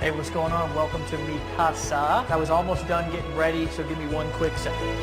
Hey, what's going on? Welcome to Mi Casa. I was almost done getting ready, so give me one quick second.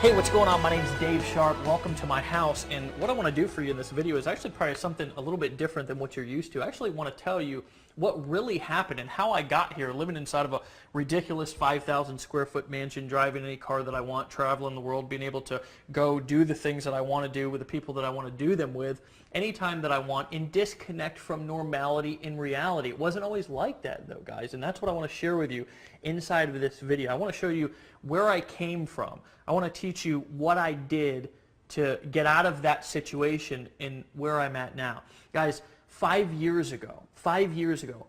Hey, what's going on? My name's Dave Sharp. Welcome to my house, and what I want to do for you in this video is actually probably something a little bit different than what you're used to. I actually want to tell you what really happened and how I got here, living inside of a ridiculous 5,000 square foot mansion, driving any car that I want, traveling the world, being able to go do the things that I want to do with the people that I want to do them with anytime that I want, and disconnect from normality in reality. It wasn't always like that though, guys, and that's what I want to share with you inside of this video. I want to show you where I came from. I want to teach you what I did to get out of that situation and where I'm at now. Guys, 5 years ago,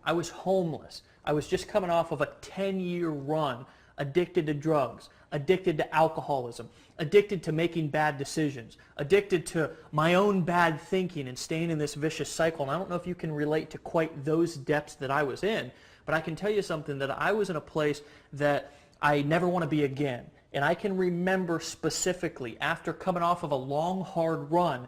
I was homeless. I was just coming off of a 10-year run, addicted to drugs, addicted to alcoholism, addicted to making bad decisions, addicted to my own bad thinking and staying in this vicious cycle. And I don't know if you can relate to quite those depths that I was in, but I can tell you something, that I was in a place that I never want to be again. And I can remember specifically, after coming off of a long, hard run,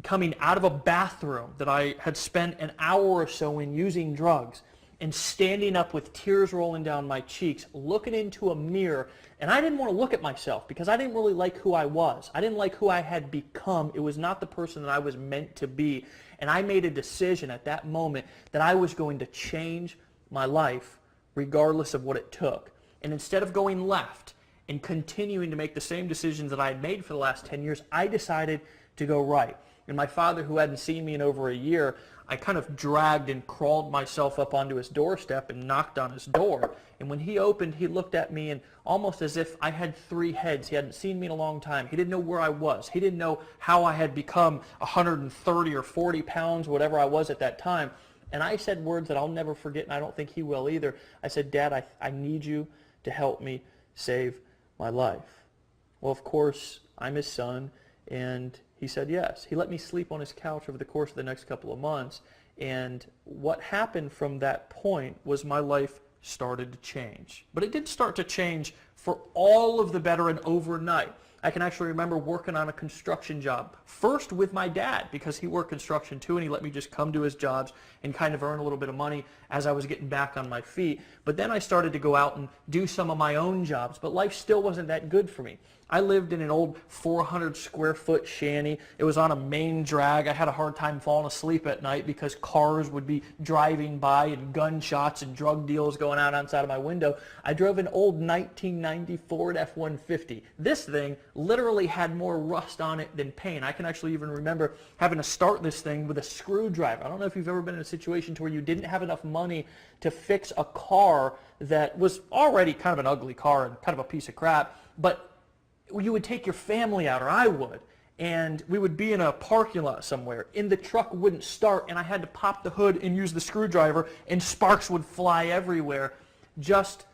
coming out of a bathroom that I had spent an hour or so in using drugs, and standing up with tears rolling down my cheeks, looking into a mirror, and I didn't want to look at myself because I didn't really like who I was. I didn't like who I had become. It was not the person that I was meant to be. And I made a decision at that moment that I was going to change my life regardless of what it took. And instead of going left and continuing to make the same decisions that I had made for the last 10 years, I decided to go right. And my father, who hadn't seen me in over a year, I kind of dragged and crawled myself up onto his doorstep and knocked on his door. And when he opened, he looked at me, and almost as if I had three heads. He hadn't seen me in a long time. He didn't know where I was. He didn't know how I had become 130 or 40 pounds, whatever I was at that time. And I said words that I'll never forget, and I don't think he will either. I said, "Dad, I need you to help me save my life." Well, of course, I'm his son, and he said yes. He let me sleep on his couch over the course of the next couple of months, and what happened from that point was my life started to change. But it did start to change for all of the better and overnight. I can actually remember working on a construction job, first with my dad, because he worked construction too, and he let me just come to his jobs and kind of earn a little bit of money as I was getting back on my feet. But then I started to go out and do some of my own jobs, but life still wasn't that good for me. I lived in an old 400 square foot shanty. It was on a main drag. I had a hard time falling asleep at night because cars would be driving by and gunshots and drug deals going on outside of my window. I drove an old 1990 Ford F-150. This thing literally had more rust on it than paint. I can actually even remember having to start this thing with a screwdriver. I don't know if you've ever been in a situation to where you didn't have enough money to fix a car that was already kind of an ugly car and kind of a piece of crap, but you would take your family out, or I would, and we would be in a parking lot somewhere, and the truck wouldn't start, and I had to pop the hood and use the screwdriver, and sparks would fly everywhere just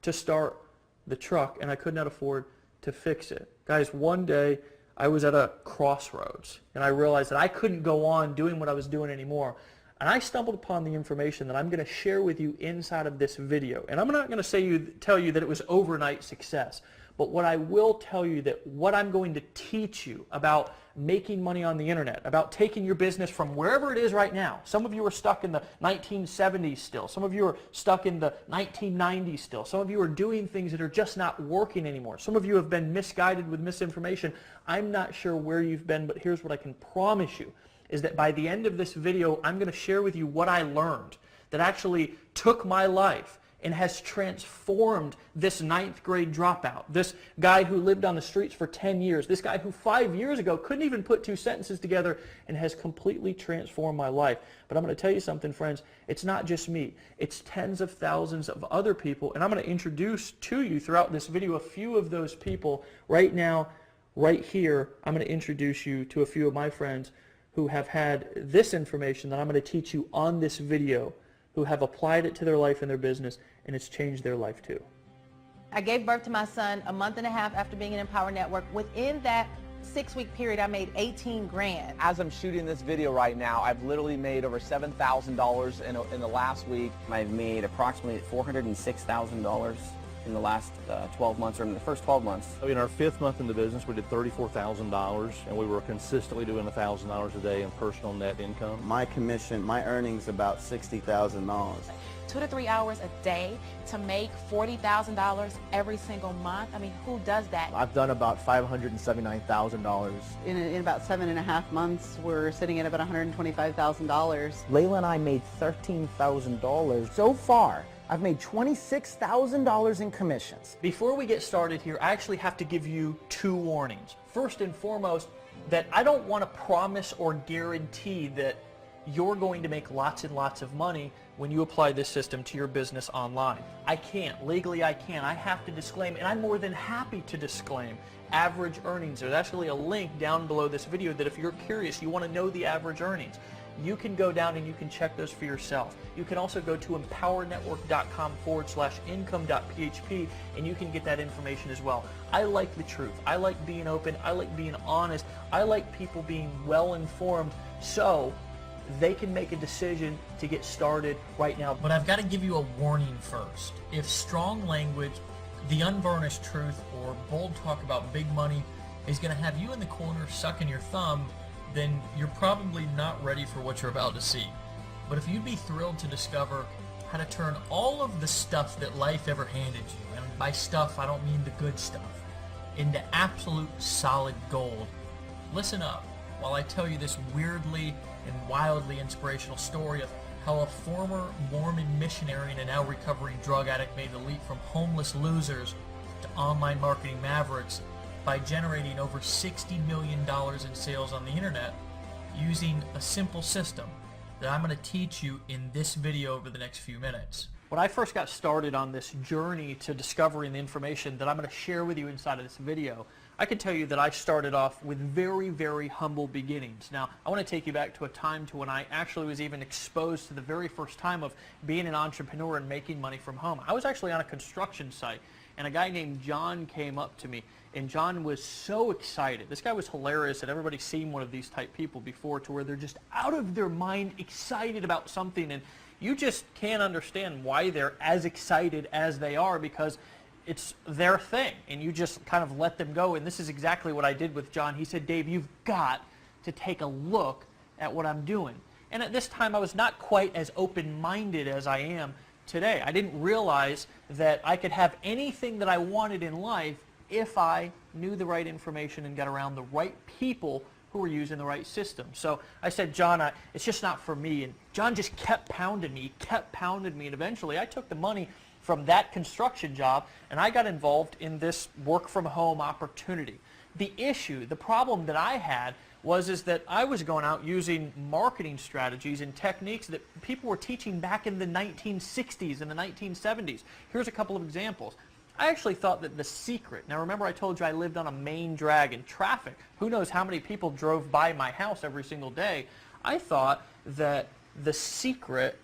to start the truck, and I could not afford to fix it. Guys, one day I was at a crossroads, and I realized that I couldn't go on doing what I was doing anymore. And I stumbled upon the information that I'm going to share with you inside of this video. And I'm not going to tell you that it was overnight success. But what I will tell you, that what I'm going to teach you about making money on the internet, about taking your business from wherever it is right now. Some of you are stuck in the 1970s still. Some of you are stuck in the 1990s still. Some of you are doing things that are just not working anymore. Some of you have been misguided with misinformation. I'm not sure where you've been, but here's what I can promise you, is that by the end of this video, I'm going to share with you what I learned that actually took my life and has transformed this 9th grade dropout, this guy who lived on the streets for 10 years, this guy who 5 years ago couldn't even put two sentences together, and has completely transformed my life. But I'm going to tell you something, friends, it's not just me. It's tens of thousands of other people, and I'm going to introduce to you throughout this video a few of those people. Right now, right here, I'm going to introduce you to a few of my friends who have had this information that I'm going to teach you on this video, who have applied it to their life and their business, and it's changed their life too. I gave birth to my son a month and a half after being in Empower Network. Within that 6-week period, I made 18 grand. As I'm shooting this video right now, I've literally made over $7,000 in the last week. I've made approximately $406,000 in the last 12 months, or in the first 12 months. In our 5th month in the business, we did $34,000, and we were consistently doing $1,000 a day in personal net income. My commission, my earnings about $60,000. 2 to 3 hours a day to make $40,000 every single month. I mean, who does that? I've done about $579,000. In about 7.5 months, we're sitting at about $125,000. Layla and I made $13,000. So far, I've made $26,000 in commissions. Before we get started here, I actually have to give you 2 warnings. First and foremost, that I don't want to promise or guarantee that you're going to make lots and lots of money when you apply this system to your business online. I can't. Legally, I can't. I have to disclaim, and I'm more than happy to disclaim, average earnings. There's actually a link down below this video that if you're curious, you want to know the average earnings, you can go down and you can check those for yourself. You can also go to empowernetwork.com/income.php and you can get that information as well. I like the truth. I like being open. I like being honest. I like people being well informed so they can make a decision to get started right now. But I've got to give you a warning first. If strong language, the unvarnished truth, or bold talk about big money is going to have you in the corner sucking your thumb, then you're probably not ready for what you're about to see. But if you'd be thrilled to discover how to turn all of the stuff that life ever handed you, and by stuff I don't mean the good stuff, into absolute solid gold, listen up while I tell you this weirdly and wildly inspirational story of how a former Mormon missionary and a now recovering drug addict made the leap from homeless losers to online marketing mavericks by generating over $60 million in sales on the internet using a simple system that I'm going to teach you in this video over the next few minutes. When I first got started on this journey to discovering the information that I'm going to share with you inside of this video, I can tell you that I started off with very, very humble beginnings. Now, I want to take you back to a time to when I actually was even exposed to the very first time of being an entrepreneur and making money from home. I was actually on a construction site, and a guy named John came up to me, and John was so excited. This guy was hilarious, and everybody's seen one of these type people before, to where they're just out of their mind excited about something, and you just can't understand why they're as excited as they are, because it's their thing, and you just kind of let them go. And this is exactly what I did with John. He said, "Dave, you've got to take a look at what I'm doing." And at this time, I was not quite as open-minded as I am today. I didn't realize that I could have anything that I wanted in life if I knew the right information and got around the right people who were using the right system. So I said, "John, it's just not for me." And John just kept pounding me, and eventually I took the money from that construction job and I got involved in this work from home opportunity. The problem that I had is that I was going out using marketing strategies and techniques that people were teaching back in the 1960s and the 1970s. Here's a couple of examples. I actually thought that the secret, now remember I told you I lived on a main drag in traffic. Who knows how many people drove by my house every single day. I thought that the secret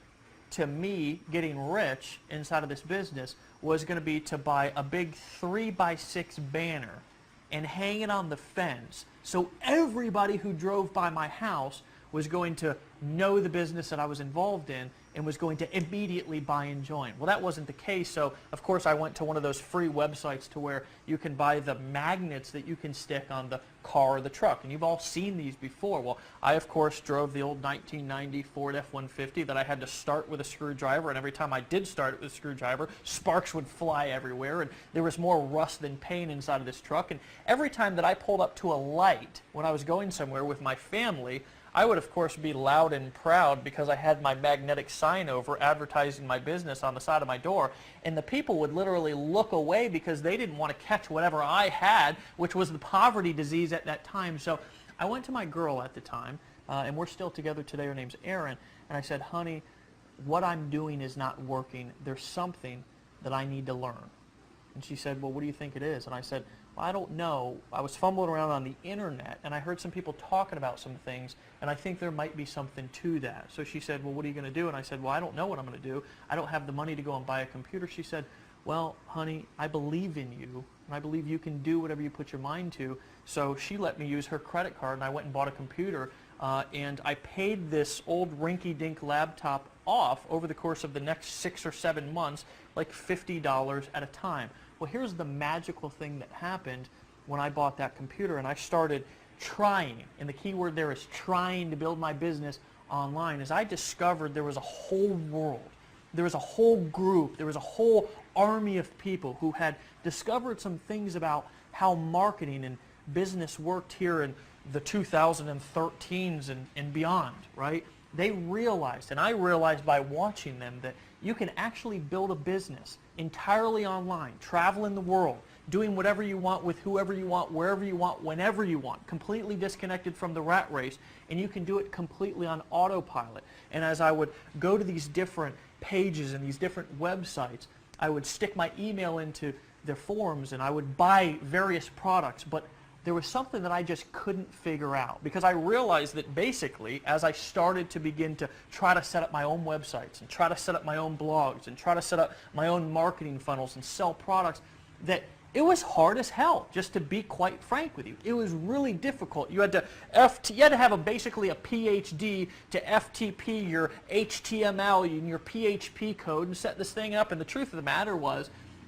to me getting rich inside of this business was going to be to buy a big 3x6 banner and hang it on the fence so everybody who drove by my house was going to know the business that I was involved in and was going to immediately buy and join. Well, that wasn't the case, so of course I went to one of those free websites to where you can buy the magnets that you can stick on the car or the truck, and you've all seen these before. Well, I of course drove the old 1990 Ford F-150 that I had to start with a screwdriver, and every time I did start it with a screwdriver, sparks would fly everywhere, and there was more rust than paint inside of this truck. And every time that I pulled up to a light when I was going somewhere with my family, I would, of course, be loud and proud because I had my magnetic sign over advertising my business on the side of my door, and the people would literally look away because they didn't want to catch whatever I had, which was the poverty disease at that time. So I went to my girl at the time, and we're still together today. Her name's Erin, and I said, "Honey, what I'm doing is not working. There's something that I need to learn." And she said, "Well, what do you think it is?" And I said, "Well, I don't know. I was fumbling around on the internet and I heard some people talking about some things, and I think there might be something to that." So she said, "Well, what are you going to do?" And I said, "Well, I don't know what I'm going to do. I don't have the money to go and buy a computer." She said, well, honey, I believe in you, and I believe you can do whatever you put your mind to. So she let me use her credit card, and I went and bought a computer, and I paid this old rinky-dink laptop off over the course of the next 6 or 7 months, like $50 at a time. Well, here's the magical thing that happened when I bought that computer, and I started trying, and the key word there is trying to build my business online, as I discovered there was a whole world. There was a whole group, there was a whole army of people who had discovered some things about how marketing and business worked here in the 2013s and beyond, right? They realized, and I realized by watching them, that you can actually build a business entirely online, traveling the world, doing whatever you want with whoever you want, wherever you want, whenever you want, completely disconnected from the rat race, and you can do it completely on autopilot. And as I would go to these different pages and these different websites, I would stick my email into their forums and I would buy various products, but there was something that I just couldn't figure out, because I realized that basically as I started to begin to try to set up my own websites and try to set up my own blogs and try to set up my own marketing funnels and sell products, that it was hard as hell, just to be quite frank with you. It was really difficult. You had to have basically a PhD to FTP your HTML and your PHP code and set this thing up. And the truth of the matter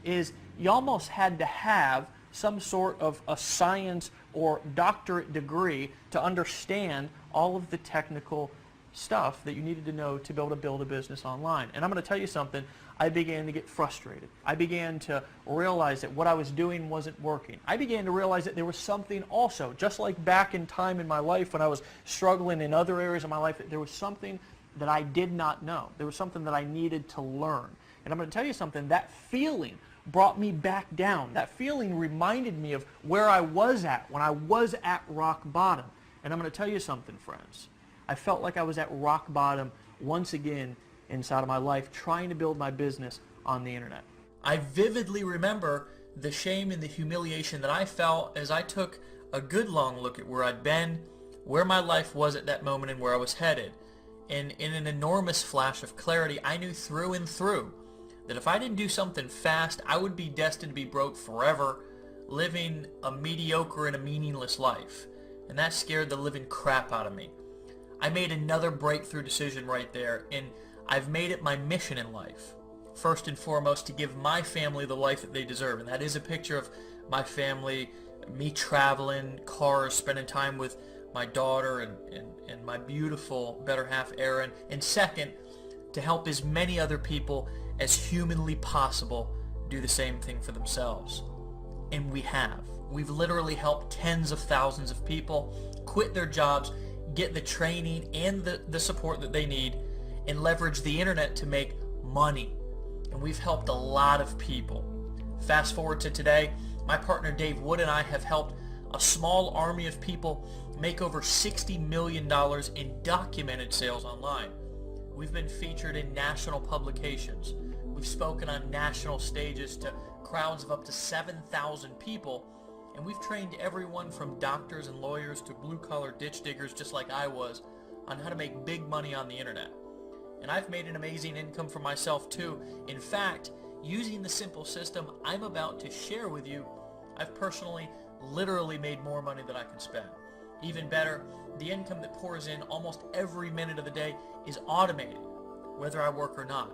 is you almost had to have some sort of a science or doctorate degree to understand all of the technical stuff that you needed to know to be able to build a business online. And I'm going to tell you something, I began to get frustrated. I began to realize that what I was doing wasn't working. I began to realize that there was something also, just like back in time in my life when I was struggling in other areas of my life, that there was something that I did not know. There was something that I needed to learn. And I'm going to tell you something, that feeling brought me back down. That feeling reminded me of where I was at when I was at rock bottom. And I'm going to tell you something, friends. I felt like I was at rock bottom once again inside of my life, trying to build my business on the internet. I vividly remember the shame and the humiliation that I felt as I took a good long look at where I'd been, where my life was at that moment, and where I was headed. And in an enormous flash of clarity, I knew through and through that if I didn't do something fast, I would be destined to be broke forever, living a mediocre and a meaningless life. And that scared the living crap out of me. I made another breakthrough decision right there, and I've made it my mission in life, first and foremost, to give my family the life that they deserve. And that is a picture of my family, me traveling, cars, spending time with my daughter and my beautiful better half, Erin. And second, to help as many other people as humanly possible do the same thing for themselves. And we have. We've literally helped tens of thousands of people quit their jobs, get the training and the support that they need, and leverage the internet to make money. And we've helped a lot of people. Fast forward to today, my partner Dave Wood and I have helped a small army of people make over $60 million in documented sales online. We've been featured in national publications. We've spoken on national stages to crowds of up to 7,000 people. And we've trained everyone from doctors and lawyers to blue-collar ditch diggers, just like I was, on how to make big money on the internet. And I've made an amazing income for myself too. In fact, using the simple system I'm about to share with you, I've personally literally made more money than I can spend. Even better, the income that pours in almost every minute of the day is automated, whether I work or not.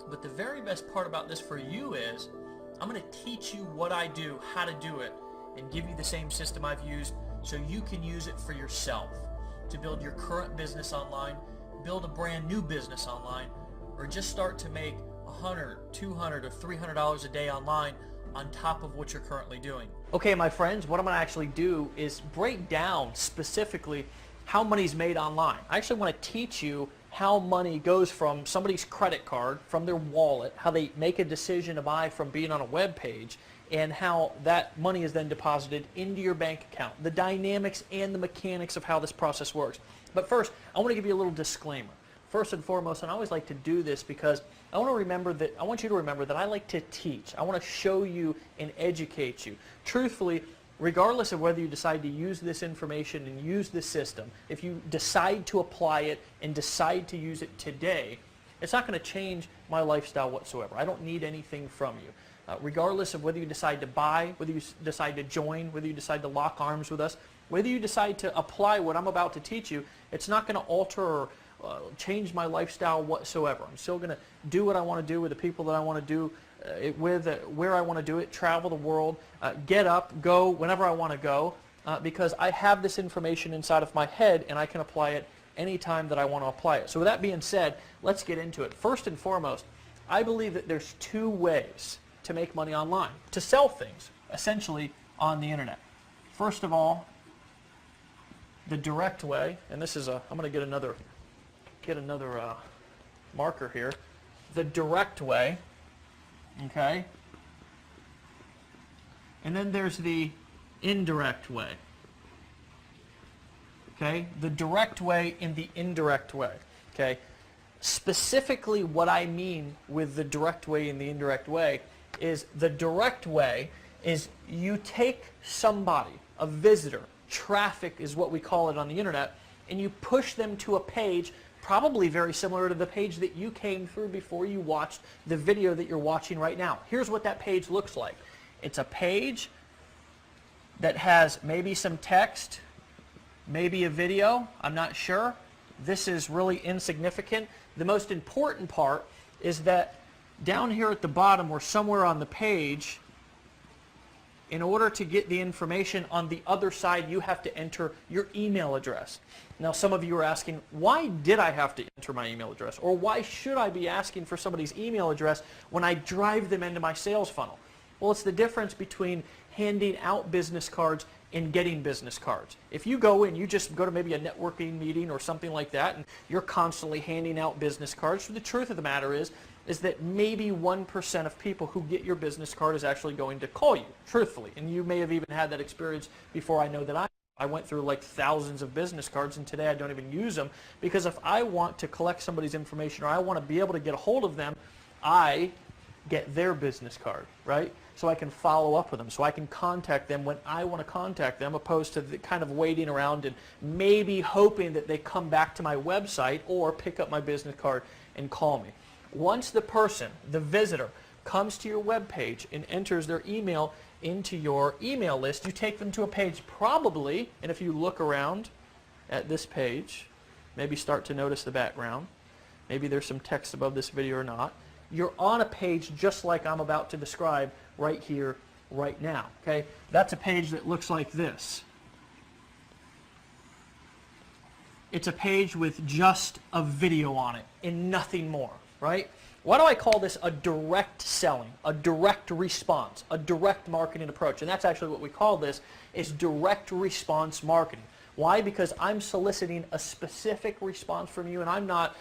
But the very best part about this for you is I'm going to teach you what I do, how to do it, and give you the same system I've used so you can use it for yourself to build your current business online, build a brand new business online, or just start to make $100, $200, or $300 a day online on top of what you're currently doing. Okay, my friends, what I'm going to actually do is break down specifically how money's made online. I actually want to teach you how money goes from somebody's credit card, from their wallet, how they make a decision to buy from being on a web page, and how that money is then deposited into your bank account, the dynamics and the mechanics of how this process works. But first, I want to give you a little disclaimer. First and foremost, and I always like to do this because I want you to remember that I like to teach. I want to show you and educate you. Truthfully, regardless of whether you decide to use this information and use this system, if you decide to apply it and decide to use it today, It's not going to change my lifestyle whatsoever. I don't need anything from you. Regardless of whether you decide to buy, whether you decide to join, whether you decide to lock arms with us, whether you decide to apply what I'm about to teach you, it's not going to alter or change my lifestyle whatsoever. I'm still going to do what I want to do with the people that I want to do it with, where I want to do it, travel the world, get up, go whenever I want to go, because I have this information inside of my head and I can apply it anytime that I want to apply it. So with that being said, let's get into it. First and foremost, I believe that there's two ways to make money online, to sell things, essentially, on the internet. First of all, the direct way, and this is I'm going to get another marker here. The direct way, okay? And then there's the indirect way. Okay? The direct way and the indirect way. Okay? Specifically what I mean with the direct way and the indirect way is the direct way is you take somebody, a visitor, traffic is what we call it on the internet, and you push them to a page probably very similar to the page that you came through before you watched the video that you're watching right now. Here's what that page looks like. It's a page that has maybe some text, maybe a video, I'm not sure. This is really insignificant. The most important part is that down here at the bottom or somewhere on the page, in order to get the information on the other side, you have to enter your email address. Now, some of you are asking, why did I have to enter my email address? Or why should I be asking for somebody's email address when I drive them into my sales funnel? Well, it's the difference between handing out business cards and getting business cards. If you go in, you just go to maybe a networking meeting or something like that, and you're constantly handing out business cards, the truth of the matter is that maybe 1% of people who get your business card is actually going to call you, truthfully. And you may have even had that experience before. I know that I went through like thousands of business cards, and today I don't even use them, because if I want to collect somebody's information or I want to be able to get a hold of them, I get their business card, right? So I can follow up with them, so I can contact them when I want to contact them, opposed to the kind of waiting around and maybe hoping that they come back to my website or pick up my business card and call me. Once the person, the visitor, comes to your web page and enters their email into your email list, you take them to a page probably, and if you look around at this page, maybe start to notice the background, maybe there's some text above this video or not, you're on a page just like I'm about to describe right here, right now. Okay? That's a page that looks like this. It's a page with just a video on it and nothing more, right? Why do I call this a direct selling, a direct response, a direct marketing approach? And that's actually what we call this, is direct response marketing. Why? Because I'm soliciting a specific response from you, and I'm not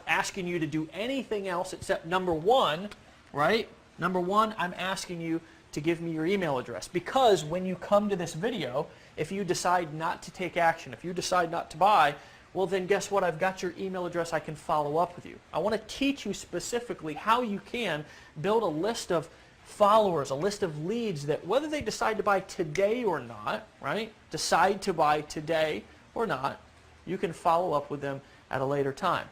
asking you to do anything else except number one, right? Number one, I'm asking you to give me your email address, because when you come to this video, if you decide not to take action, if you decide not to buy, well then guess what? I've got your email address. I can follow up with you. I want to teach you specifically how you can build a list of followers, a list of leads that whether they decide to buy today or not, right? Decide to buy today or not, you can follow up with them at a later time.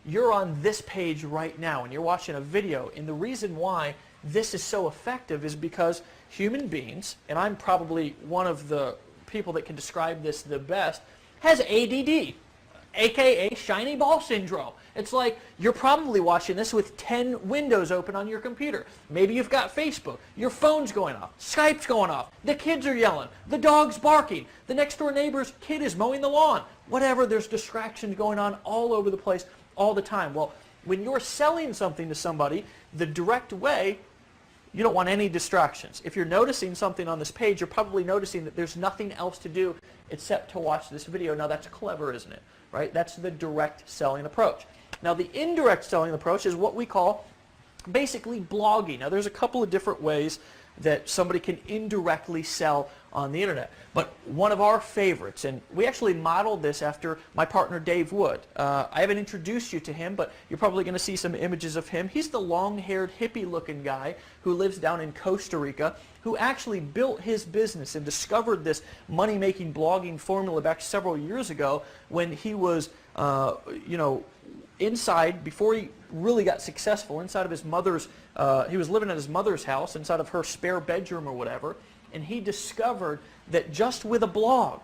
You're on this page right now and you're watching a video, and the reason why this is so effective is because human beings, and I'm probably one of the people that can describe this the best, has ADD, aka shiny ball syndrome. It's like you're probably watching this with 10 windows open on your computer. Maybe you've got Facebook, your phone's going off, Skype's going off, the kids are yelling, the dog's barking, the next door neighbor's kid is mowing the lawn. Whatever, there's distractions going on all over the place all the time. Well, when you're selling something to somebody the direct way, you don't want any distractions. If you're noticing something on this page, you're probably noticing that there's nothing else to do except to watch this video. Now that's clever, isn't it? Right? That's the direct selling approach. Now the indirect selling approach is what we call basically blogging. Now there's a couple of different ways that somebody can indirectly sell on the internet. But one of our favorites, and we actually modeled this after my partner Dave Wood. I haven't introduced you to him, but you're probably going to see some images of him. He's the long-haired, hippie-looking guy who lives down in Costa Rica, who actually built his business and discovered this money-making blogging formula back several years ago when he was, inside, before he really got successful, inside of his mother's, he was living at his mother's house, inside of her spare bedroom or whatever, and he discovered that just with a blog,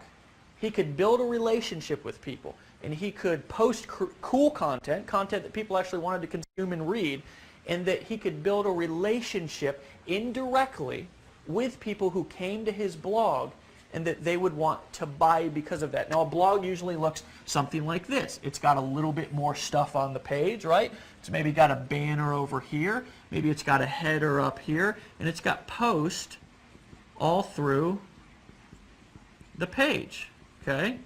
he could build a relationship with people, and he could post cool content that people actually wanted to consume and read, and that he could build a relationship indirectly with people who came to his blog and that they would want to buy because of that. Now, a blog usually looks something like this. It's got a little bit more stuff on the page, right? It's maybe got a banner over here, maybe it's got a header up here, and it's got post all through the page, okay?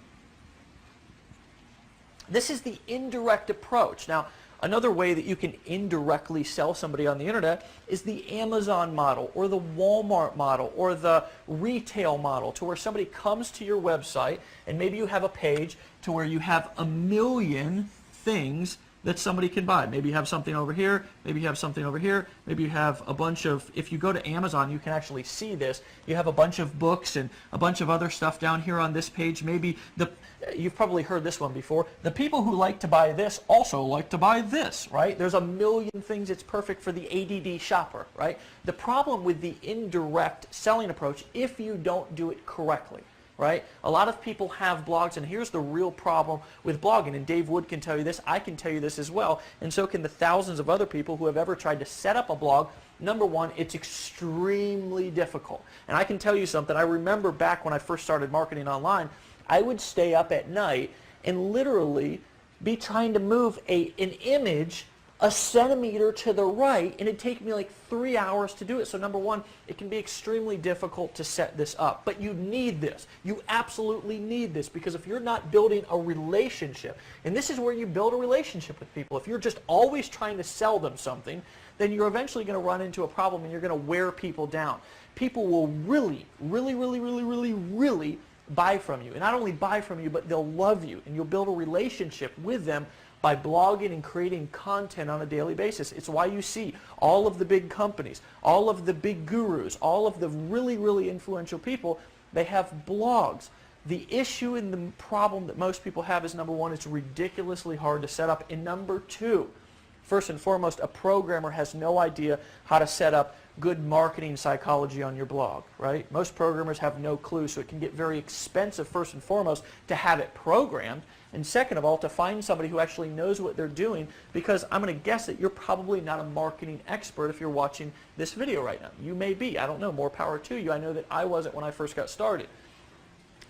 This is the indirect approach. Now, another way that you can indirectly sell somebody on the internet is the Amazon model or the Walmart model or the retail model, to where somebody comes to your website and maybe you have a page to where you have 1 million things that somebody can buy. Maybe you have something over here, maybe you have something over here, maybe you have a bunch of, if you go to Amazon, you can actually see this. You have a bunch of books and a bunch of other stuff down here on this page. Maybe you've probably heard this one before. The people who like to buy this also like to buy this, right? There's 1 million things. It's perfect for the ADD shopper, right? The problem with the indirect selling approach, if you don't do it correctly, right? A lot of people have blogs, and here's the real problem with blogging, and Dave Wood can tell you this, I can tell you this as well, and so can the thousands of other people who have ever tried to set up a blog. Number one, it's extremely difficult. And I can tell you something, I remember back when I first started marketing online, I would stay up at night and literally be trying to move an image 1 centimeter to the right, and it'd take me like 3 hours to do it. So number one, it can be extremely difficult to set this up, but you need this. You absolutely need this, because if you're not building a relationship, and this is where you build a relationship with people, if you're just always trying to sell them something, then you're eventually going to run into a problem and you're going to wear people down. People will really buy from you, and not only buy from you, but they'll love you, and you'll build a relationship with them by blogging and creating content on a daily basis. It's why you see all of the big companies, all of the big gurus, all of the really influential people, they have blogs. The issue and the problem that most people have is, number one, it's ridiculously hard to set up, and number two, first and foremost, a programmer has no idea how to set up good marketing psychology on your blog, right? Most programmers have no clue, so it can get very expensive, first and foremost, to have it programmed, and second of all, to find somebody who actually knows what they're doing, because I'm going to guess that you're probably not a marketing expert if you're watching this video right now. You may be, I don't know, more power to you. I know that I wasn't when I first got started.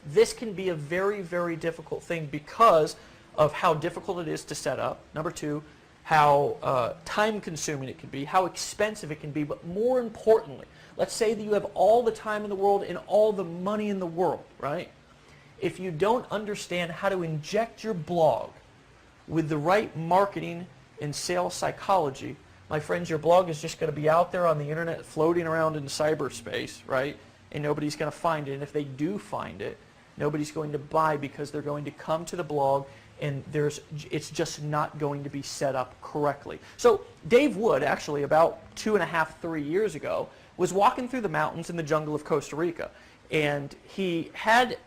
This can be a very difficult thing because of how difficult it is to set up. Number two, how time-consuming it can be, how expensive it can be, but more importantly, let's say that you have all the time in the world and all the money in the world, right? If you don't understand how to inject your blog with the right marketing and sales psychology, my friends, your blog is just going to be out there on the internet floating around in cyberspace, right? And nobody's going to find it. And if they do find it, nobody's going to buy, because they're going to come to the blog and it's just not going to be set up correctly. So Dave Wood, actually about 2.5, 3 years ago, was walking through the mountains in the jungle of Costa Rica, and he had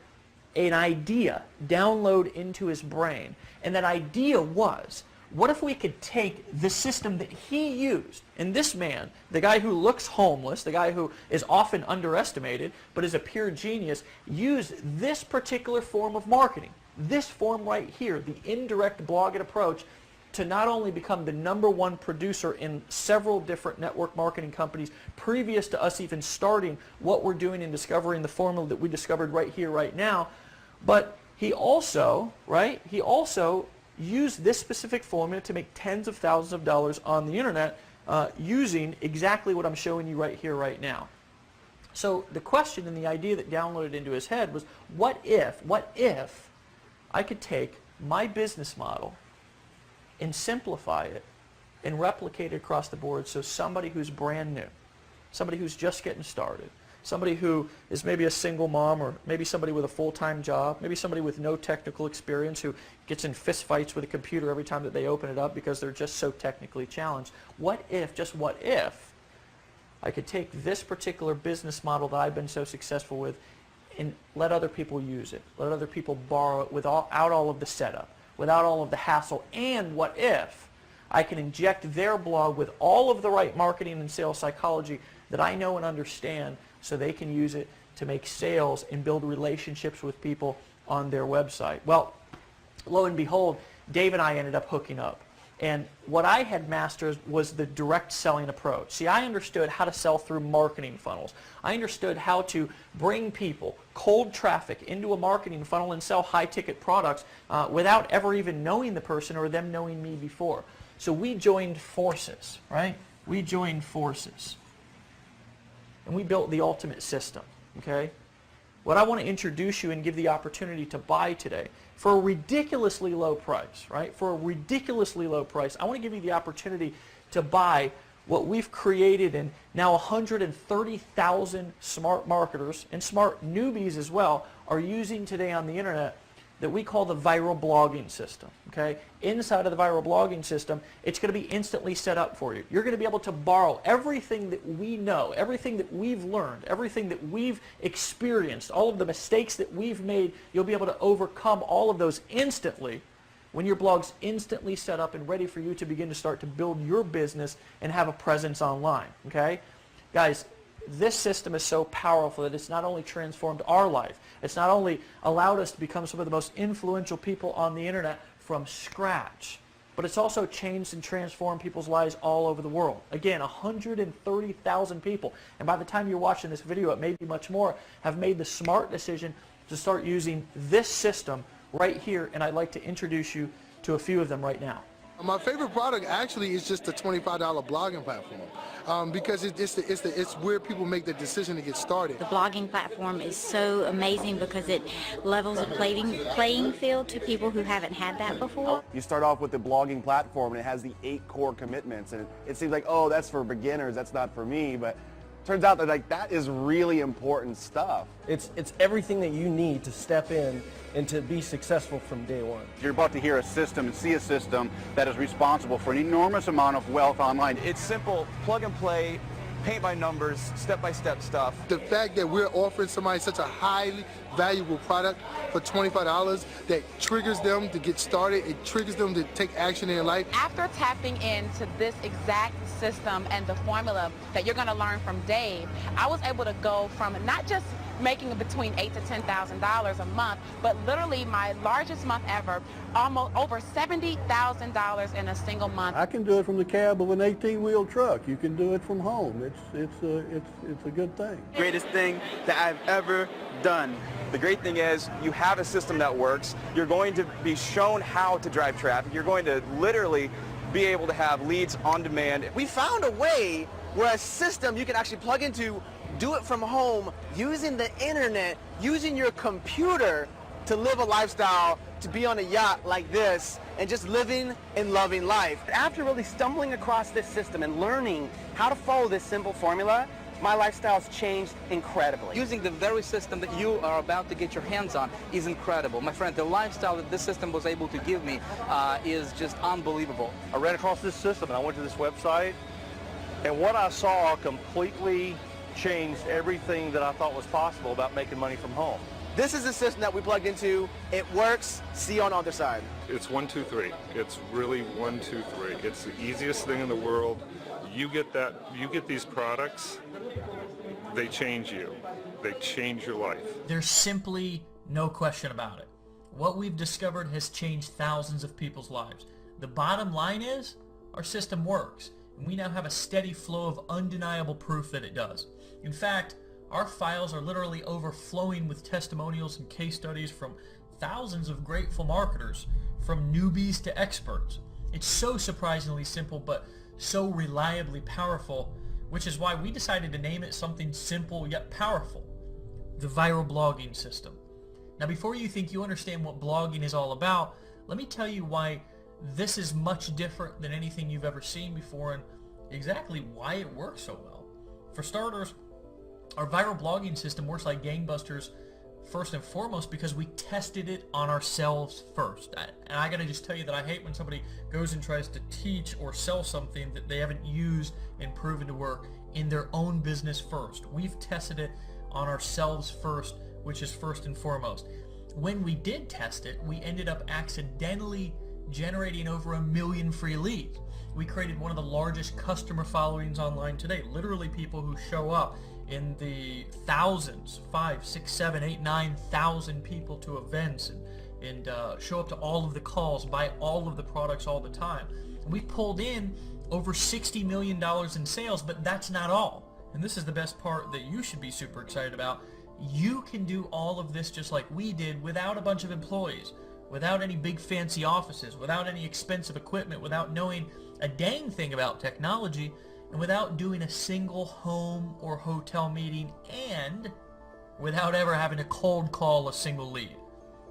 an idea download into his brain, and that idea was, what if we could take the system that he used, and this man, the guy who looks homeless, the guy who is often underestimated but is a pure genius, use this particular form of marketing, this form right here, the indirect blogging approach, to not only become the #1 producer in several different network marketing companies previous to us even starting what we're doing and discovering the formula that we discovered right here, right now, but he also, right, he also used this specific formula to make tens of thousands of dollars on the internet using exactly what I'm showing you right here, right now. So the question and the idea that downloaded into his head was, what if I could take my business model and simplify it and replicate it across the board, so somebody who's brand new, somebody who's just getting started, somebody who is maybe a single mom, or maybe somebody with a full-time job, maybe somebody with no technical experience who gets in fist fights with a computer every time that they open it up because they're just so technically challenged. What if, just what if, I could take this particular business model that I've been so successful with and let other people use it, let other people borrow it without all of the setup, without all of the hassle? And what if I can inject their blog with all of the right marketing and sales psychology that I know and understand, so they can use it to make sales and build relationships with people on their website? Well, lo and behold, Dave and I ended up hooking up. And what I had mastered was the direct selling approach. See, I understood how to sell through marketing funnels. I understood how to bring people, cold traffic, into a marketing funnel and sell high-ticket products without ever even knowing the person or them knowing me before. So we joined forces, right? We joined forces. And we built the ultimate system, okay? What I want to introduce you and give the opportunity to buy today for a ridiculously low price, right? For a ridiculously low price, I want to give you the opportunity to buy what we've created, and now 130,000 smart marketers and smart newbies as well are using today on the internet, that we call the viral blogging system, okay? Inside of the viral blogging system, it's going to be instantly set up for you. You're going to be able to borrow everything that we know, everything that we've learned, everything that we've experienced, all of the mistakes that we've made. You'll be able to overcome all of those instantly when your blog's instantly set up and ready for you to begin to start to build your business and have a presence online, okay? Guys, this system is so powerful that it's not only transformed our life, it's not only allowed us to become some of the most influential people on the internet from scratch, but it's also changed and transformed people's lives all over the world. Again, 130,000 people, and by the time you're watching this video, it may be much more, have made the smart decision to start using this system right here, and I'd like to introduce you to a few of them right now. My favorite product actually is just the $25 blogging platform, because it's where people make the decision to get started. The blogging platform is so amazing because it levels the playing field to people who haven't had that before. You start off with the blogging platform and it has the 8 core commitments, and it seems like, oh, that's for beginners, that's not for me, but turns out that that is really important stuff. It's everything that you need to step in and to be successful from day one. You're about to hear a system and see a system that is responsible for an enormous amount of wealth online. It's simple, plug and play, paint by numbers, step-by-step stuff. The fact that we're offering somebody such a highly valuable product for $25 that triggers them to get started, it triggers them to take action in their life. After tapping into this exact system and the formula that you're going to learn from Dave, I was able to go from not just making between $8,000 to $10,000 a month, but literally my largest month ever, almost over $70,000 in a single month. I can do it from the cab of an 18-wheel truck. You can do it from home. It's a good thing. Greatest thing that I've ever done. The great thing is you have a system that works. You're going to be shown how to drive traffic. You're going to literally be able to have leads on demand. We found a way where a system you can actually plug into, do it from home, using the internet, using your computer to live a lifestyle, to be on a yacht like this, and just living and loving life. After really stumbling across this system and learning how to follow this simple formula, my lifestyle's changed incredibly. Using the very system that you are about to get your hands on is incredible. My friend, the lifestyle that this system was able to give me is just unbelievable. I ran across this system and I went to this website, and what I saw completely changed everything that I thought was possible about making money from home. This is the system that we plugged into. It works. See you on the other side. It's 1, 2, 3. It's really 1, 2, 3. It's the easiest thing in the world. You get these products, they change you. They change your life. There's simply no question about it. What we've discovered has changed thousands of people's lives. The bottom line is, our system works, and we now have a steady flow of undeniable proof that it does. In fact, our files are literally overflowing with testimonials and case studies from thousands of grateful marketers, from newbies to experts. It's so surprisingly simple, but so reliably powerful, which is why we decided to name it something simple yet powerful: the viral blogging system. Now, before you think you understand what blogging is all about, let me tell you why this is much different than anything you've ever seen before, and exactly why it works so well. For starters, our viral blogging system works like gangbusters first and foremost because we tested it on ourselves first. And I gotta just tell you that I hate when somebody goes and tries to teach or sell something that they haven't used and proven to work in their own business first. We've tested it on ourselves first, which is first and foremost. When we did test it, we ended up accidentally generating over 1 million free leads. We created one of the largest customer followings online today. Literally people who show up in the thousands, 5, 6, 7, 8, 9,000 people to events and show up to all of the calls, buy all of the products all the time. And we pulled in over $60 million in sales, but that's not all. And this is the best part that you should be super excited about. You can do all of this just like we did without a bunch of employees, without any big fancy offices, without any expensive equipment, without knowing a dang thing about technology, and without doing a single home or hotel meeting, and without ever having to cold call a single lead.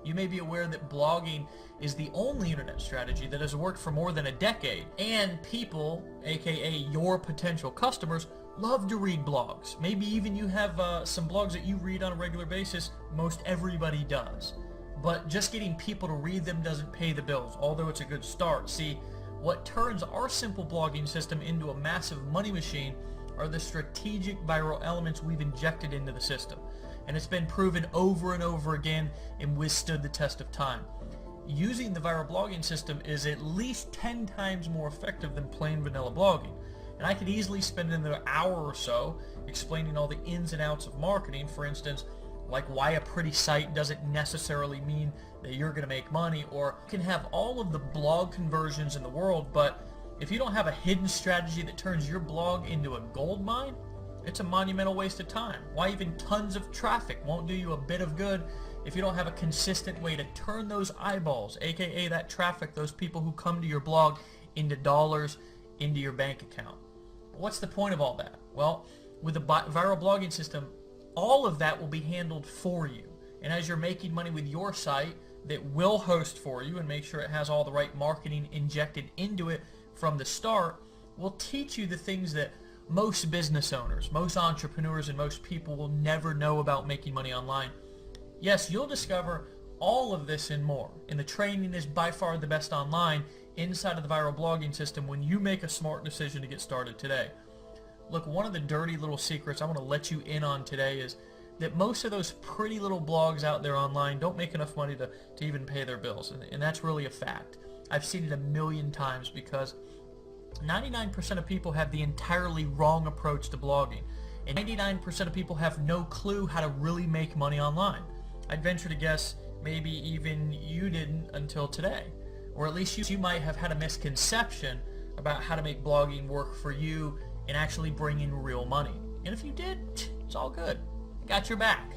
You may be aware that blogging is the only internet strategy that has worked for more than a decade, and people, aka your potential customers, love to read blogs. Maybe even you have some blogs that you read on a regular basis. Most everybody does. But just getting people to read them doesn't pay the bills, although it's a good start. See, what turns our simple blogging system into a massive money machine are the strategic viral elements we've injected into the system. And it's been proven over and over again and withstood the test of time. Using the viral blogging system is at least 10 times more effective than plain vanilla blogging. And I could easily spend another hour or so explaining all the ins and outs of marketing, for instance, like why a pretty site doesn't necessarily mean that you're going to make money, or you can have all of the blog conversions in the world, but if you don't have a hidden strategy that turns your blog into a gold mine, it's a monumental waste of time. Why even tons of traffic won't do you a bit of good if you don't have a consistent way to turn those eyeballs, aka that traffic, those people who come to your blog, into dollars into your bank account. But what's the point of all that? Well, with the viral blogging system, all of that will be handled for you. And as you're making money with your site that will host for you and make sure it has all the right marketing injected into it from the start, we'll teach you the things that most business owners, most entrepreneurs, and most people will never know about making money online. Yes, you'll discover all of this and more. And the training is by far the best online inside of the viral blogging system when you make a smart decision to get started today. Look, one of the dirty little secrets I want to let you in on today is that most of those pretty little blogs out there online don't make enough money to even pay their bills. And that's really a fact. I've seen it a million times because 99% of people have the entirely wrong approach to blogging. And 99% of people have no clue how to really make money online. I'd venture to guess maybe even you didn't until today. Or at least you might have had a misconception about how to make blogging work for you and actually bring in real money. And if you did, it's all good. I got your back.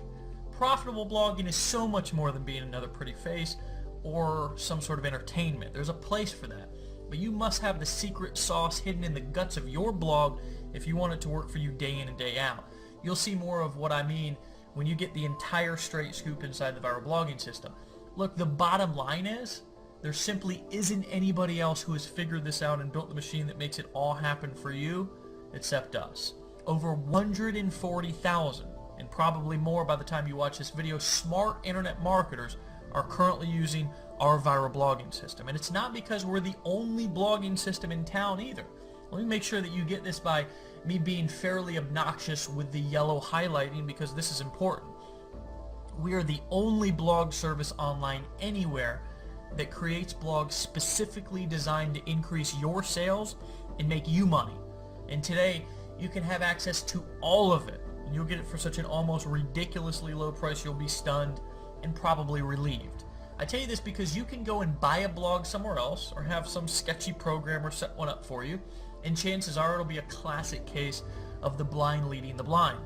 Profitable blogging is so much more than being another pretty face or some sort of entertainment. There's a place for that. But you must have the secret sauce hidden in the guts of your blog if you want it to work for you day in and day out. You'll see more of what I mean when you get the entire straight scoop inside the viral blogging system. Look, the bottom line is there simply isn't anybody else who has figured this out and built the machine that makes it all happen for you except us. Over 140,000, and probably more by the time you watch this video, smart internet marketers are currently using our viral blogging system. And it's not because we're the only blogging system in town either. Let me make sure that you get this by me being fairly obnoxious with the yellow highlighting, because this is important. We are the only blog service online anywhere that creates blogs specifically designed to increase your sales and make you money. And today, you can have access to all of it. And you'll get it for such an almost ridiculously low price, you'll be stunned and probably relieved. I tell you this because you can go and buy a blog somewhere else or have some sketchy programmer set one up for you, and chances are it'll be a classic case of the blind leading the blind.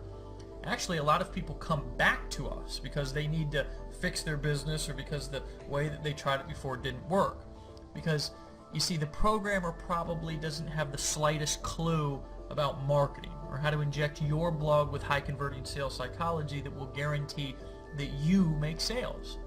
Actually, a lot of people come back to us because they need to fix their business or because the way that they tried it before didn't work. Because, you see, the programmer probably doesn't have the slightest clue about marketing or how to inject your blog with high converting sales psychology that will guarantee that you make sales.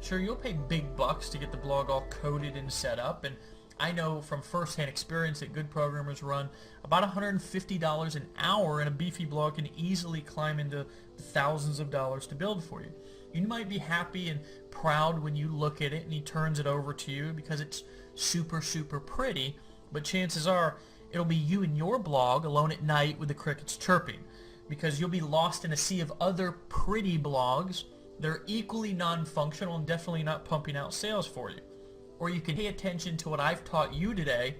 Sure, you'll pay big bucks to get the blog all coded and set up, and I know from first-hand experience that good programmers run about $150 an hour, and a beefy blog can easily climb into the thousands of dollars to build for you. You might be happy and proud when you look at it and he turns it over to you because it's super, super pretty, but chances are it'll be you and your blog alone at night with the crickets chirping, because you'll be lost in a sea of other pretty blogs They're equally non-functional and definitely not pumping out sales for you. Or you can pay attention to what I've taught you today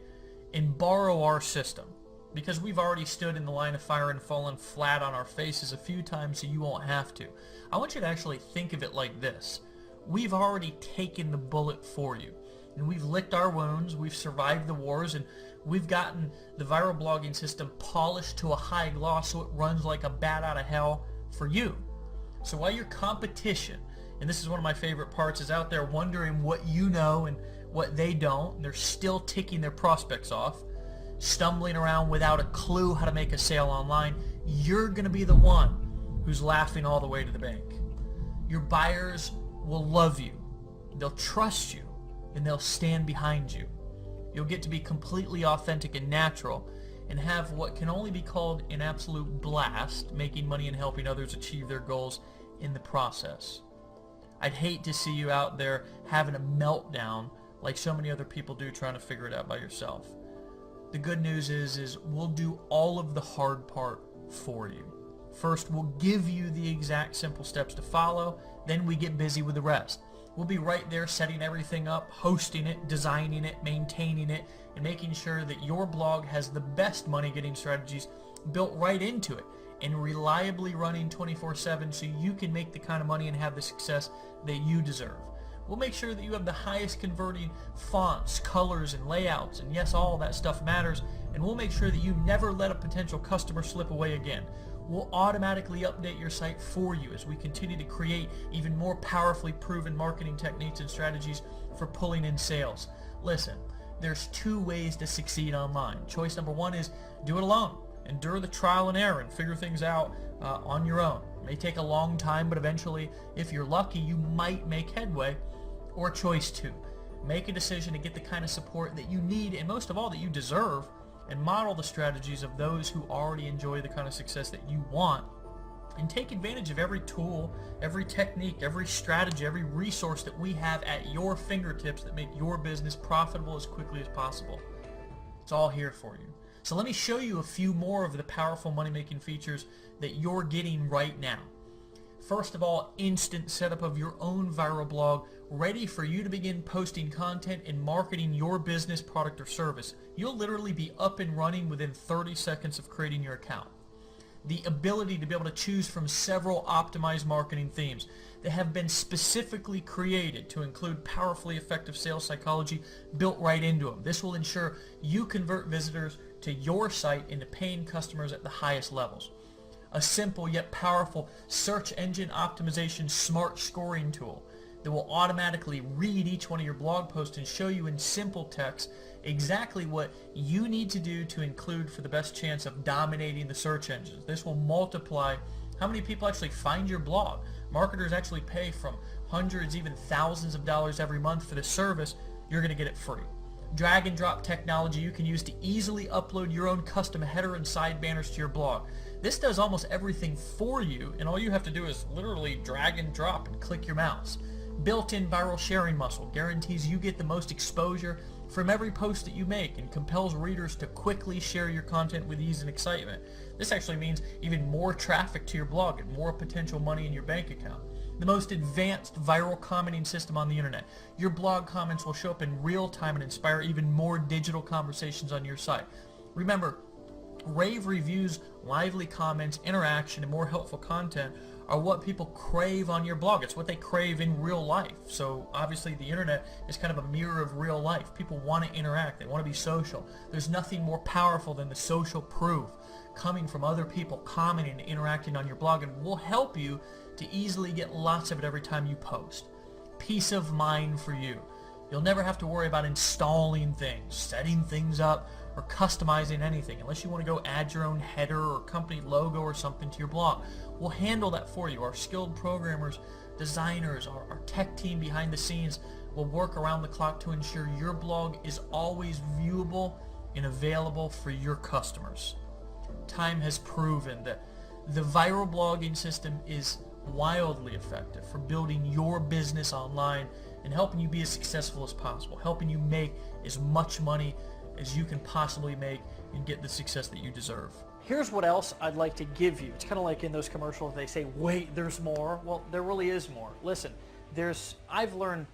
and borrow our system, because we've already stood in the line of fire and fallen flat on our faces a few times, so you won't have to. I want you to actually think of it like this. We've already taken the bullet for you, and we've licked our wounds, we've survived the wars, and we've gotten the viral blogging system polished to a high gloss so it runs like a bat out of hell for you. So while your competition, and this is one of my favorite parts, is out there wondering what you know and what they don't, and they're still ticking their prospects off, stumbling around without a clue how to make a sale online, you're going to be the one who's laughing all the way to the bank. Your buyers will love you, they'll trust you, and they'll stand behind you. You'll get to be completely authentic and natural and have what can only be called an absolute blast, making money and helping others achieve their goals in the process. I'd hate to see you out there having a meltdown like so many other people do trying to figure it out by yourself. The good news is we'll do all of the hard part for you. First, we'll give you the exact simple steps to follow, then we get busy with the rest. We'll be right there setting everything up, hosting it, designing it, maintaining it, and making sure that your blog has the best money-getting strategies built right into it and reliably running 24/7 so you can make the kind of money and have the success that you deserve. We'll make sure that you have the highest converting fonts, colors, and layouts, and yes, all that stuff matters, and we'll make sure that you never let a potential customer slip away again. We'll automatically update your site for you as we continue to create even more powerfully proven marketing techniques and strategies for pulling in sales. Listen, there's two ways to succeed online. Choice number one is do it alone. Endure the trial and error and figure things out on your own. It may take a long time, but eventually, if you're lucky, you might make headway. Or choice two, make a decision to get the kind of support that you need and most of all that you deserve, and model the strategies of those who already enjoy the kind of success that you want, and take advantage of every tool, every technique, every strategy, every resource that we have at your fingertips that make your business profitable as quickly as possible. It's all here for you. So let me show you a few more of the powerful money-making features that you're getting right now. First of all, instant setup of your own viral blog, ready for you to begin posting content and marketing your business, product, or service. You'll literally be up and running within 30 seconds of creating your account. The ability to be able to choose from several optimized marketing themes that have been specifically created to include powerfully effective sales psychology built right into them. This will ensure you convert visitors to your site into paying customers at the highest levels. A simple yet powerful search engine optimization smart scoring tool that will automatically read each one of your blog posts and show you in simple text exactly what you need to do to include for the best chance of dominating the search engines. This will multiply how many people actually find your blog. Marketers actually pay from hundreds, even thousands of dollars every month for this service. You're going to get it free. Drag and drop technology you can use to easily upload your own custom header and side banners to your blog. This does almost everything for you, and all you have to do is literally drag and drop and click your mouse. Built-in viral sharing muscle guarantees you get the most exposure from every post that you make and compels readers to quickly share your content with ease and excitement. This actually means even more traffic to your blog and more potential money in your bank account. The most advanced viral commenting system on the internet. Your blog comments will show up in real time and inspire even more digital conversations on your site. Remember, rave reviews, lively comments, interaction, and more helpful content are what people crave on your blog. It's what they crave in real life. So obviously the internet is kind of a mirror of real life. People want to interact. They want to be social. There's nothing more powerful than the social proof coming from other people commenting and interacting on your blog, and we'll help you to easily get lots of it every time you post. Peace of mind for you. You'll never have to worry about installing things, setting things up, or customizing anything unless you want to go add your own header or company logo or something to your blog. We'll handle that for you. Our skilled programmers, designers, our tech team behind the scenes will work around the clock to ensure your blog is always viewable and available for your customers. Time has proven that the viral blogging system is wildly effective for building your business online and helping you be as successful as possible, helping you make as much money as you can possibly make and get the success that you deserve. Here's what else I'd like to give you. It's kind of like in those commercials, they say, wait, there's more. Well, there really is more. Listen, I've learned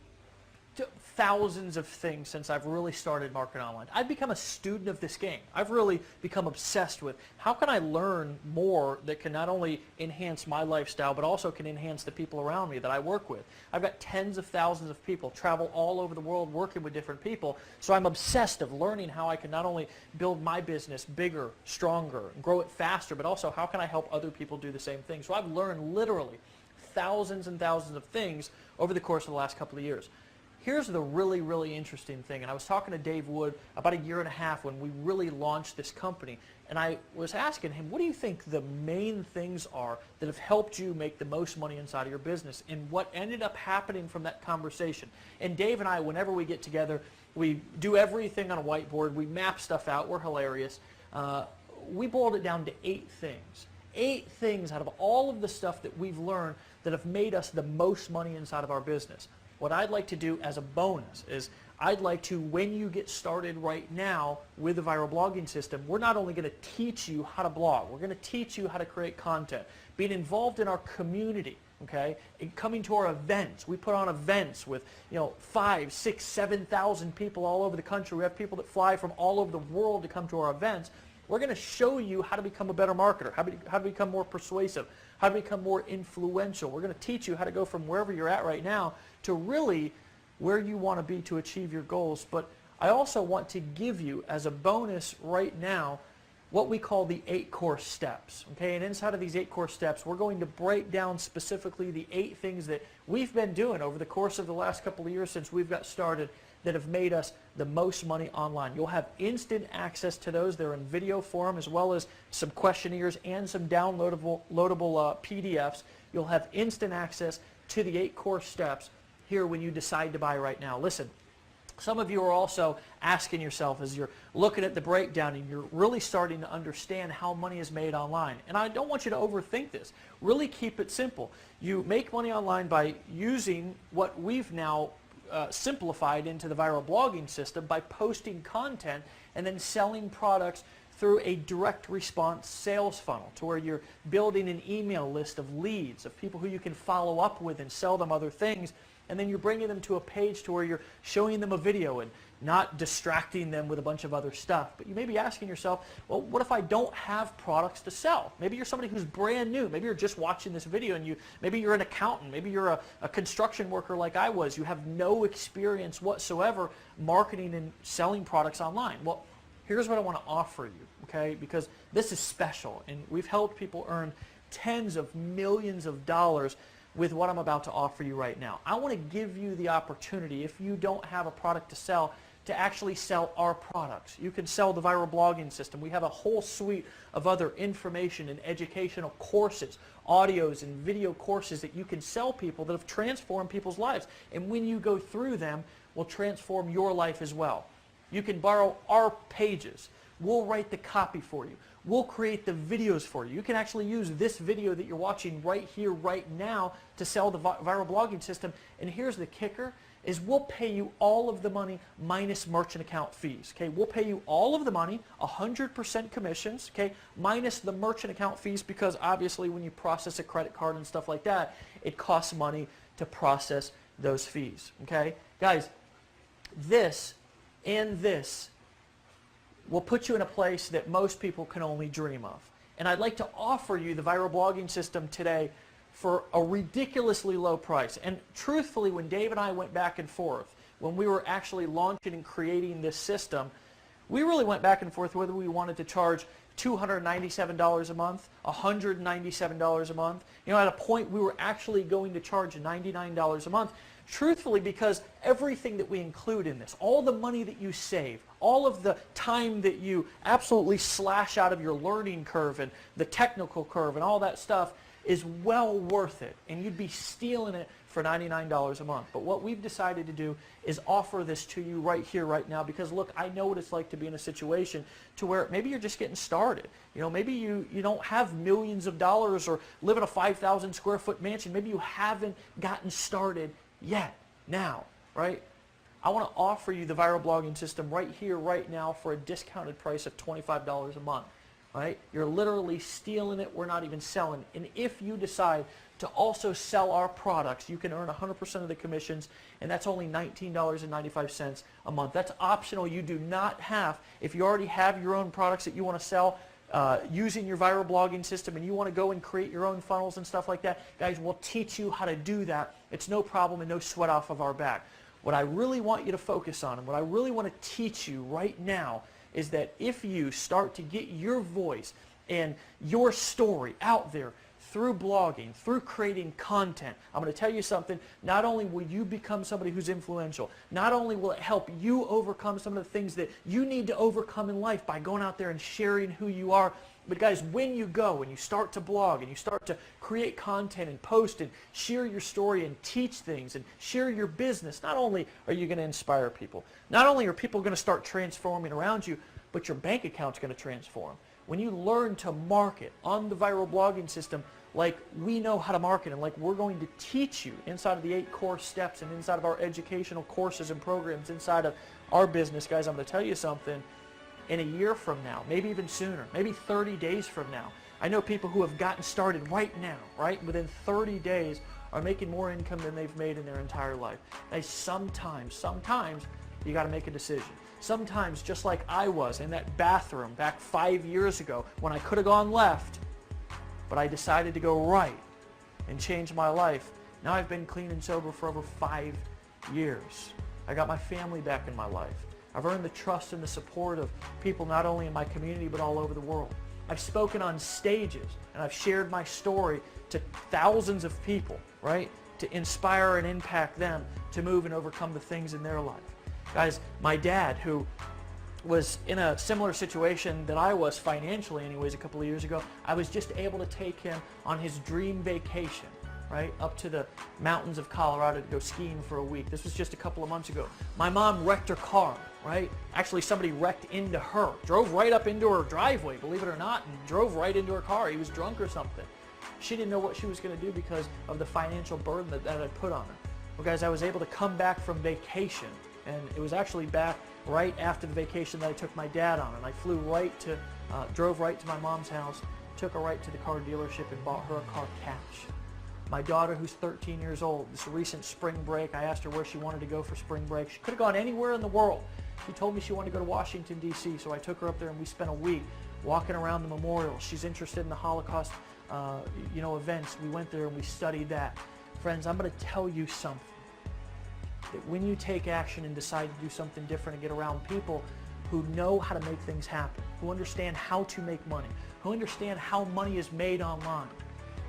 thousands of things since I've really started marketing online. I've become a student of this game. I've really become obsessed with how can I learn more that can not only enhance my lifestyle, but also can enhance the people around me that I work with. I've got tens of thousands of people travel all over the world working with different people, so I'm obsessed of learning how I can not only build my business bigger, stronger, and grow it faster, but also how can I help other people do the same thing. So I've learned literally thousands and thousands of things over the course of the last couple of years. Here's the really, really interesting thing, and I was talking to Dave Wood about a year and a half when we really launched this company, and I was asking him, what do you think the main things are that have helped you make the most money inside of your business? And what ended up happening from that conversation? And Dave and I, whenever we get together, we do everything on a whiteboard, we map stuff out, we're hilarious. We boiled it down to 8 things. 8 things out of all of the stuff that we've learned that have made us the most money inside of our business. What I'd like to do as a bonus is I'd like to, when you get started right now with the viral blogging system, we're not only going to teach you how to blog, we're going to teach you how to create content, being involved in our community, okay, and coming to our events. We put on events with 5, 6, 7,000 people all over the country. We have people that fly from all over the world to come to our events. We're going to show you how to become a better marketer, how to become more persuasive, how to become more influential. We're going to teach you how to go from wherever you're at right now to really where you want to be to achieve your goals. But I also want to give you as a bonus right now what we call the 8 core steps. Okay, and inside of these 8 core steps, we're going to break down specifically the 8 things that we've been doing over the course of the last couple of years since we've got started that have made us the most money online. You'll have instant access to those. They're in video form, as well as some questionnaires and some downloadable PDFs. You'll have instant access to the 8 core steps here when you decide to buy right now. Listen, some of you are also asking yourself as you're looking at the breakdown and you're really starting to understand how money is made online. And I don't want you to overthink this. Really keep it simple. You make money online by using what we've now simplified into the viral blogging system by posting content and then selling products through a direct response sales funnel to where you're building an email list of leads, of people who you can follow up with and sell them other things, and then you're bringing them to a page to where you're showing them a video and not distracting them with a bunch of other stuff. But you may be asking yourself, well, what if I don't have products to sell? Maybe you're somebody who's brand new. Maybe you're just watching this video and maybe you're an accountant. Maybe you're a construction worker like I was. You have no experience whatsoever marketing and selling products online. Well, here's what I want to offer you, okay? Because this is special, and we've helped people earn tens of millions of dollars with what I'm about to offer you right now. I want to give you the opportunity, if you don't have a product to sell, to actually sell our products. You can sell the viral blogging system. We have a whole suite of other information and educational courses, audios and video courses that you can sell people that have transformed people's lives. And when you go through them, will transform your life as well. You can borrow our pages. We'll write the copy for you. We'll create the videos for you. You can actually use this video that you're watching right here, right now, to sell the viral blogging system. And here's the kicker, is we'll pay you all of the money minus merchant account fees. Okay, we'll pay you all of the money, 100% commissions, okay, minus the merchant account fees, because obviously when you process a credit card and stuff like that, it costs money to process those fees. Okay, guys, this and this will put you in a place that most people can only dream of. And I'd like to offer you the viral blogging system today for a ridiculously low price. And truthfully, when Dave and I went back and forth, when we were actually launching and creating this system, we really went back and forth whether we wanted to charge $297 a month, $197 a month. You know, at a point we were actually going to charge $99 a month. Truthfully, because everything that we include in this, all the money that you save, all of the time that you absolutely slash out of your learning curve and the technical curve and all that stuff is well worth it. And you'd be stealing it for $99 a month. But what we've decided to do is offer this to you right here, right now, because look, I know what it's like to be in a situation to where maybe you're just getting started. You know, maybe you don't have millions of dollars or live in a 5,000 square foot mansion. Maybe you haven't gotten started yet, now, right? I want to offer you the viral blogging system right here, right now for a discounted price of $25 a month. right? You're literally stealing it. We're not even selling. And if you decide to also sell our products, you can earn 100% of the commissions, and that's only $19.95 a month. That's optional. You do not have, if you already have your own products that you want to sell using your viral blogging system and you want to go and create your own funnels and stuff like that, guys, we'll teach you how to do that. It's no problem and no sweat off of our back. What I really want you to focus on and what I really want to teach you right now is that if you start to get your voice and your story out there through blogging, through creating content, I'm going to tell you something, not only will you become somebody who's influential, not only will it help you overcome some of the things that you need to overcome in life by going out there and sharing who you are, but guys, when you go and you start to blog and you start to create content and post and share your story and teach things and share your business, not only are you going to inspire people, not only are people going to start transforming around you, but your bank account's going to transform. When you learn to market on the viral blogging system like we know how to market and like we're going to teach you inside of the 8 core steps and inside of our educational courses and programs inside of our business, guys, I'm going to tell you something. In a year from now, maybe even sooner, maybe 30 days from now, I know people who have gotten started right now, right, within 30 days are making more income than they've made in their entire life. Now, sometimes you got to make a decision. Sometimes, just like I was in that bathroom back 5 years ago when I could have gone left, but I decided to go right and change my life. Now I've been clean and sober for over 5 years. I got my family back in my life. I've earned the trust and the support of people not only in my community but all over the world. I've spoken on stages and I've shared my story to thousands of people, right, to inspire and impact them to move and overcome the things in their life. Guys, my dad, who was in a similar situation that I was financially anyways a couple of years ago, I was just able to take him on his dream vacation, right, up to the mountains of Colorado to go skiing for a week. This was just a couple of months ago. My mom wrecked her car, right? Actually, somebody wrecked into her, drove right up into her driveway, believe it or not, and drove right into her car. He was drunk or something. She didn't know what she was going to do because of the financial burden that I put on her. Well, guys, I was able to come back from vacation, and it was actually back right after the vacation that I took my dad on, and I flew right to, drove right to my mom's house, took her right to the car dealership and bought her a car cash. My daughter, who's 13 years old, this recent spring break, I asked her where she wanted to go for spring break. She could have gone anywhere in the world. She told me she wanted to go to Washington, D.C., so I took her up there and we spent a week walking around the memorial. She's interested in the Holocaust, events. We went there and we studied that. Friends, I'm going to tell you something. That when you take action and decide to do something different and get around people who know how to make things happen, who understand how to make money, who understand how money is made online,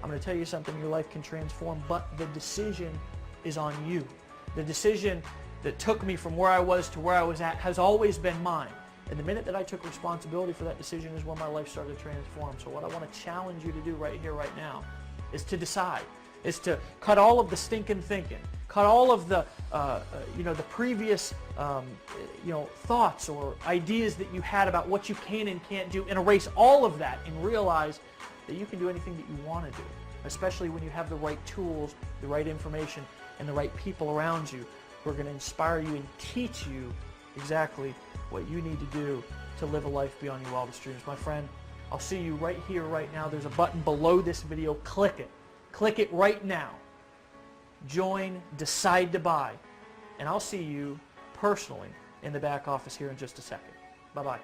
I'm going to tell you something, your life can transform, but the decision is on you. The decision that took me from where I was to where I was at has always been mine. And the minute that I took responsibility for that decision is when my life started to transform. So what I want to challenge you to do right here, right now, is to decide, is to cut all of the stinking thinking, cut all of the, the previous, thoughts or ideas that you had about what you can and can't do, and erase all of that and realize that you can do anything that you want to do, especially when you have the right tools, the right information, and the right people around you who are going to inspire you and teach you exactly what you need to do to live a life beyond your wildest dreams. My friend, I'll see you right here, right now. There's a button below this video. Click it. Click it right now. Join, decide to buy, and I'll see you personally in the back office here in just a second. Bye-bye.